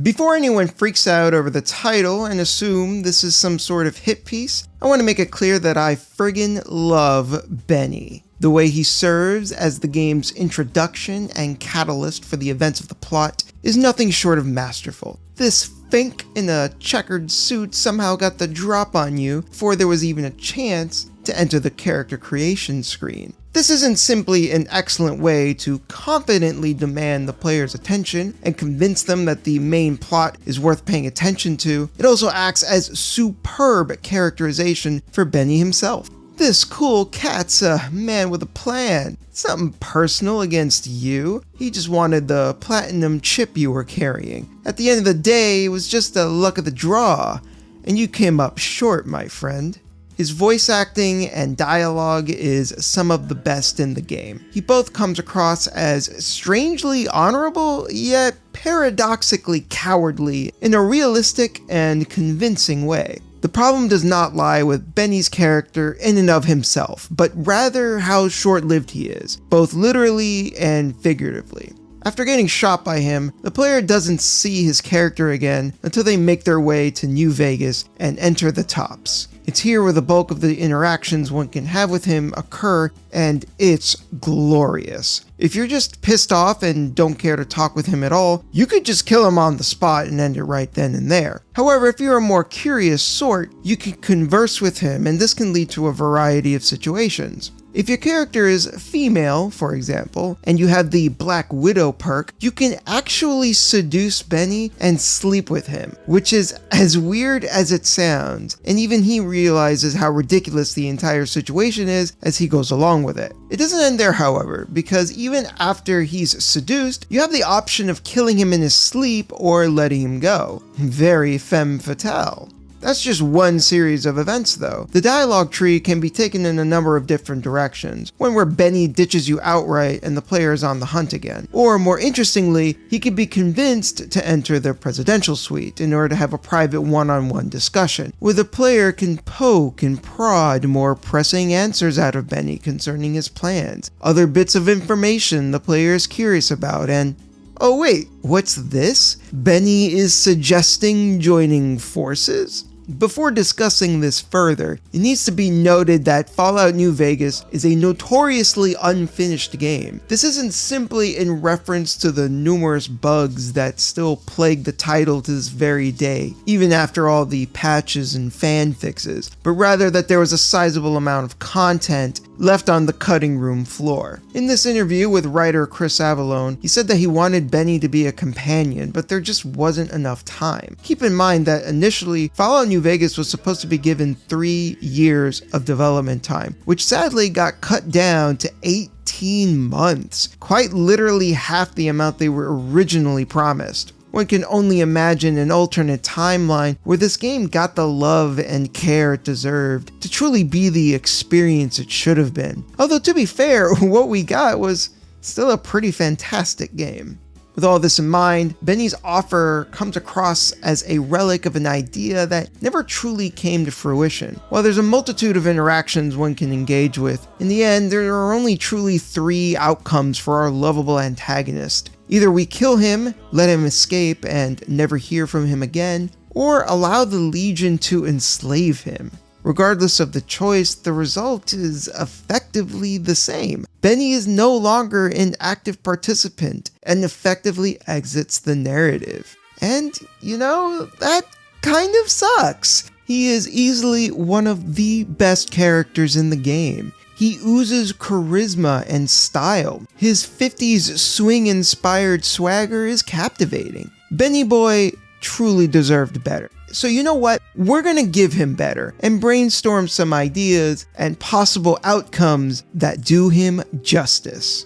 Before anyone freaks out over the title and assume this is some sort of hit piece, I want to make it clear that I friggin' love Benny. The way he serves as the game's introduction and catalyst for the events of the plot is nothing short of masterful. This fink in a checkered suit somehow got the drop on you before there was even a chance to enter the character creation screen. This isn't simply an excellent way to confidently demand the player's attention and convince them that the main plot is worth paying attention to, it also acts as superb characterization for Benny himself. This cool cat's a man with a plan. It's nothing personal against you. He just wanted the platinum chip you were carrying. At the end of the day, it was just the luck of the draw, and you came up short, my friend. His voice acting and dialogue is some of the best in the game. He both comes across as strangely honorable, yet paradoxically cowardly in a realistic and convincing way. The problem does not lie with Benny's character in and of himself, but rather how short-lived he is, both literally and figuratively. After getting shot by him, the player doesn't see his character again until they make their way to New Vegas and enter the Tops. It's here where the bulk of the interactions one can have with him occur, and it's glorious. If you're just pissed off and don't care to talk with him at all, you could just kill him on the spot and end it right then and there. However, if you're a more curious sort, you can converse with him, and this can lead to a variety of situations. If your character is female, for example, and you have the Black Widow perk, you can actually seduce Benny and sleep with him, which is as weird as it sounds, and even he realizes how ridiculous the entire situation is as he goes along with it. It doesn't end there, however, because even after he's seduced, you have the option of killing him in his sleep or letting him go. Very femme fatale. That's just one series of events though. The dialogue tree can be taken in a number of different directions, one where Benny ditches you outright and the player is on the hunt again. Or more interestingly, he can be convinced to enter the presidential suite in order to have a private one-on-one discussion, where the player can poke and prod more pressing answers out of Benny concerning his plans, other bits of information the player is curious about, and oh wait, what's this? Benny is suggesting joining forces? Before discussing this further, it needs to be noted that Fallout New Vegas is a notoriously unfinished game. This isn't simply in reference to the numerous bugs that still plague the title to this very day, even after all the patches and fan fixes, but rather that there was a sizable amount of content left on the cutting room floor. In this interview with writer Chris Avallone, he said that he wanted Benny to be a companion, but there just wasn't enough time. Keep in mind that initially, Fallout New Vegas was supposed to be given 3 years of development time, which sadly got cut down to 18 months, quite literally half the amount they were originally promised. One can only imagine an alternate timeline where this game got the love and care it deserved to truly be the experience it should have been. Although to be fair, what we got was still a pretty fantastic game. With all this in mind, Benny's offer comes across as a relic of an idea that never truly came to fruition. While there's a multitude of interactions one can engage with, in the end there are only truly 3 outcomes for our lovable antagonist. Either we kill him, let him escape and never hear from him again, or allow the Legion to enslave him. Regardless of the choice, the result is effectively the same. Benny is no longer an active participant and effectively exits the narrative. And, that kind of sucks. He is easily one of the best characters in the game. He oozes charisma and style. His 50s swing-inspired swagger is captivating. Benny Boy truly deserved better. So you know what? We're gonna give him better and brainstorm some ideas and possible outcomes that do him justice.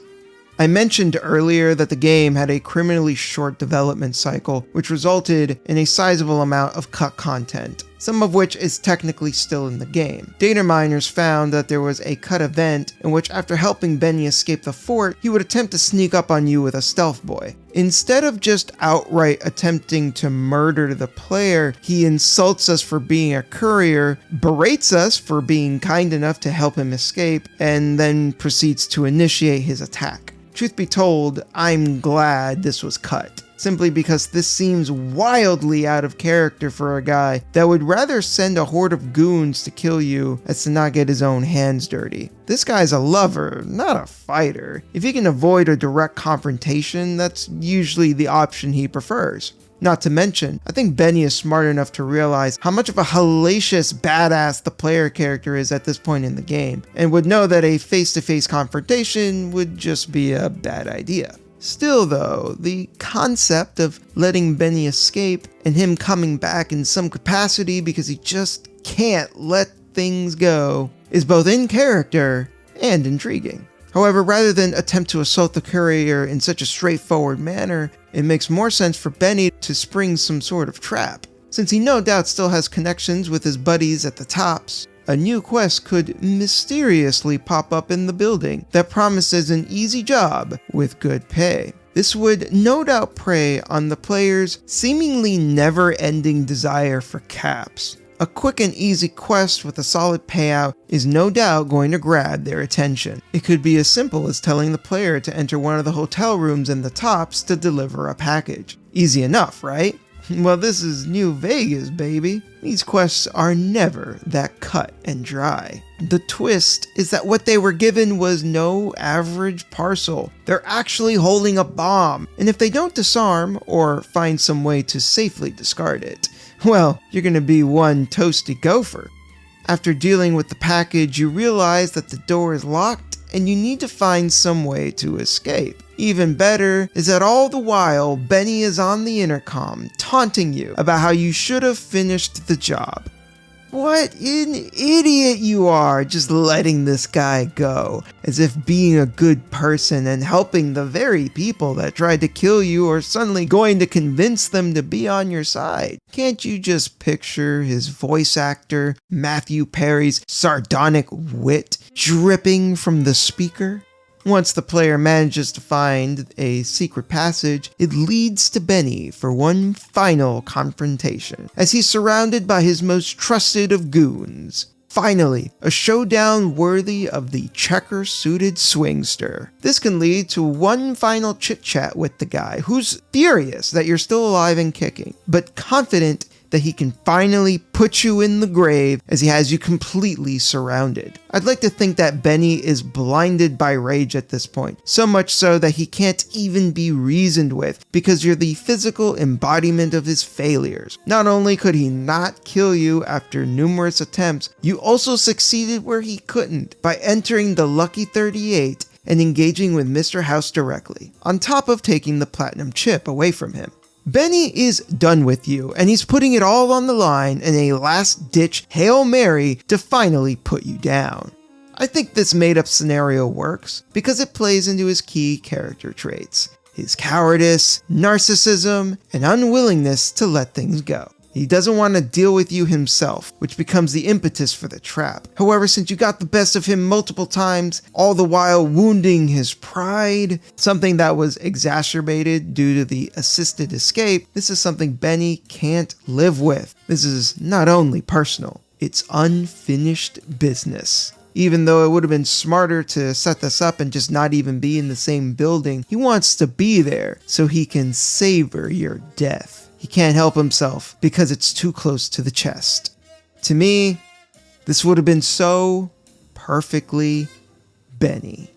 I mentioned earlier that the game had a criminally short development cycle, which resulted in a sizable amount of cut content, some of which is technically still in the game. Data miners found that there was a cut event in which, after helping Benny escape the fort, he would attempt to sneak up on you with a stealth boy. Instead of just outright attempting to murder the player, he insults us for being a courier, berates us for being kind enough to help him escape, and then proceeds to initiate his attack. Truth be told, I'm glad this was cut. simply because this seems wildly out of character for a guy that would rather send a horde of goons to kill you as to not get his own hands dirty. This guy's a lover, not a fighter. If he can avoid a direct confrontation, that's usually the option he prefers. Not to mention, I think Benny is smart enough to realize how much of a hellacious badass the player character is at this point in the game, and would know that a face-to-face confrontation would just be a bad idea. Still though, the concept of letting Benny escape and him coming back in some capacity because he just can't let things go is both in character and intriguing. However, rather than attempt to assault the courier in such a straightforward manner, it makes more sense for Benny to spring some sort of trap. Since he no doubt still has connections with his buddies at the tops, a new quest could mysteriously pop up in the building that promises an easy job with good pay. This would no doubt prey on the player's seemingly never-ending desire for caps. A quick and easy quest with a solid payout is no doubt going to grab their attention. It could be as simple as telling the player to enter one of the hotel rooms in the tops to deliver a package. Easy enough, right? Well, this is New Vegas, baby. These quests are never that cut and dry. The twist is that what they were given was no average parcel. They're actually holding a bomb, and if they don't disarm or find some way to safely discard it, well, you're gonna be one toasty gopher. After dealing with the package, you realize that the door is locked and you need to find some way to escape. Even better is that all the while, Benny is on the intercom, taunting you about how you should have finished the job. What an idiot you are, just letting this guy go, as if being a good person and helping the very people that tried to kill you are suddenly going to convince them to be on your side. Can't you just picture his voice actor, Matthew Perry's sardonic wit, dripping from the speaker? Once the player manages to find a secret passage, it leads to Benny for one final confrontation, as he's surrounded by his most trusted of goons. Finally, a showdown worthy of the checker-suited swingster. This can lead to one final chit-chat with the guy, who's furious that you're still alive and kicking, but confident that he can finally put you in the grave as he has you completely surrounded. I'd like to think that Benny is blinded by rage at this point, so much so that he can't even be reasoned with because you're the physical embodiment of his failures. Not only could he not kill you after numerous attempts, you also succeeded where he couldn't by entering the Lucky 38 and engaging with Mr. House directly, on top of taking the platinum chip away from him. Benny is done with you, and he's putting it all on the line in a last-ditch Hail Mary to finally put you down. I think this made-up scenario works because it plays into his key character traits: his cowardice, narcissism, and unwillingness to let things go. He doesn't want to deal with you himself, which becomes the impetus for the trap. However, since you got the best of him multiple times, all the while wounding his pride, something that was exacerbated due to the assisted escape, this is something Benny can't live with. This is not only personal, it's unfinished business. Even though it would have been smarter to set this up and just not even be in the same building, he wants to be there so he can savor your death. He can't help himself because it's too close to the chest. To me, this would have been so perfectly Benny.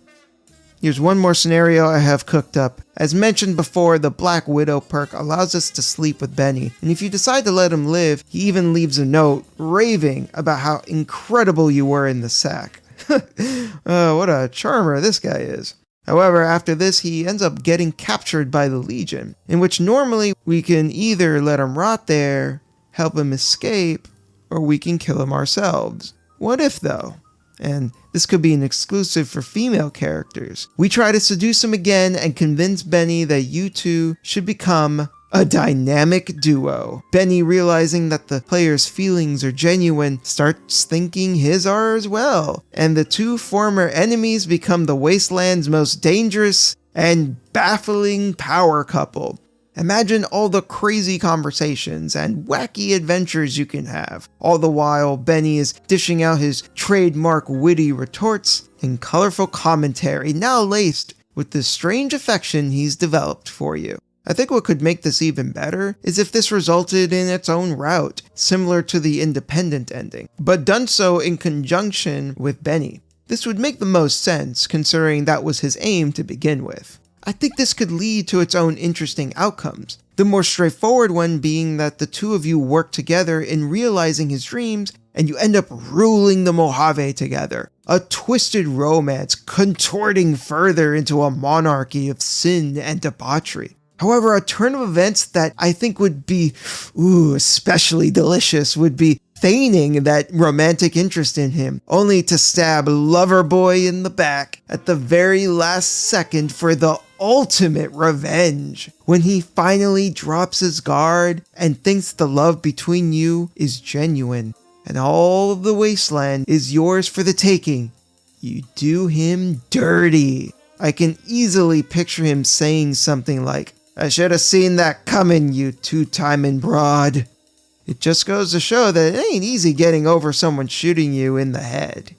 Here's one more scenario I have cooked up. As mentioned before, the Black Widow perk allows us to sleep with Benny, and if you decide to let him live, he even leaves a note raving about how incredible you were in the sack. What a charmer this guy is. However, after this, he ends up getting captured by the Legion, in which normally we can either let him rot there, help him escape, or we can kill him ourselves. What if though? And this could be an exclusive for female characters. We try to seduce him again and convince Benny that you two should become a dynamic duo. Benny, realizing that the player's feelings are genuine, starts thinking his are as well, and the two former enemies become the Wasteland's most dangerous and baffling power couple. Imagine all the crazy conversations and wacky adventures you can have. All the while, Benny is dishing out his trademark witty retorts and colorful commentary, now laced with the strange affection he's developed for you. I think what could make this even better is if this resulted in its own route, similar to the independent ending, but done so in conjunction with Benny. This would make the most sense, considering that was his aim to begin with. I think this could lead to its own interesting outcomes. The more straightforward one being that the two of you work together in realizing his dreams, and you end up ruling the Mojave together. A twisted romance contorting further into a monarchy of sin and debauchery. However, a turn of events that I think would be, especially delicious would be feigning that romantic interest in him, only to stab Loverboy in the back at the very last second for the ultimate revenge. When he finally drops his guard and thinks the love between you is genuine, and all of the wasteland is yours for the taking, you do him dirty. I can easily picture him saying something like, "I should have seen that coming, you two-timing broad." It just goes to show that it ain't easy getting over someone shooting you in the head.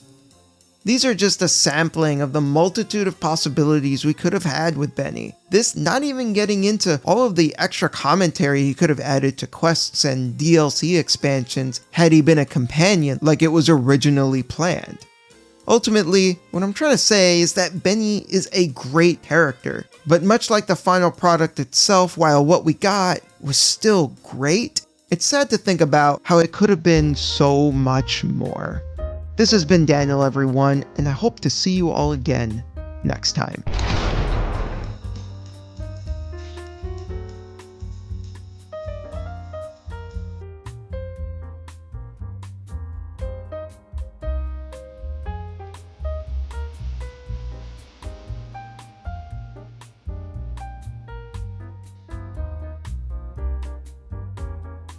These are just a sampling of the multitude of possibilities we could have had with Benny. This not even getting into all of the extra commentary he could have added to quests and DLC expansions had he been a companion like it was originally planned. Ultimately, what I'm trying to say is that Benny is a great character, but much like the final product itself, while what we got was still great, it's sad to think about how it could have been so much more. This has been Daniel, everyone, and I hope to see you all again next time.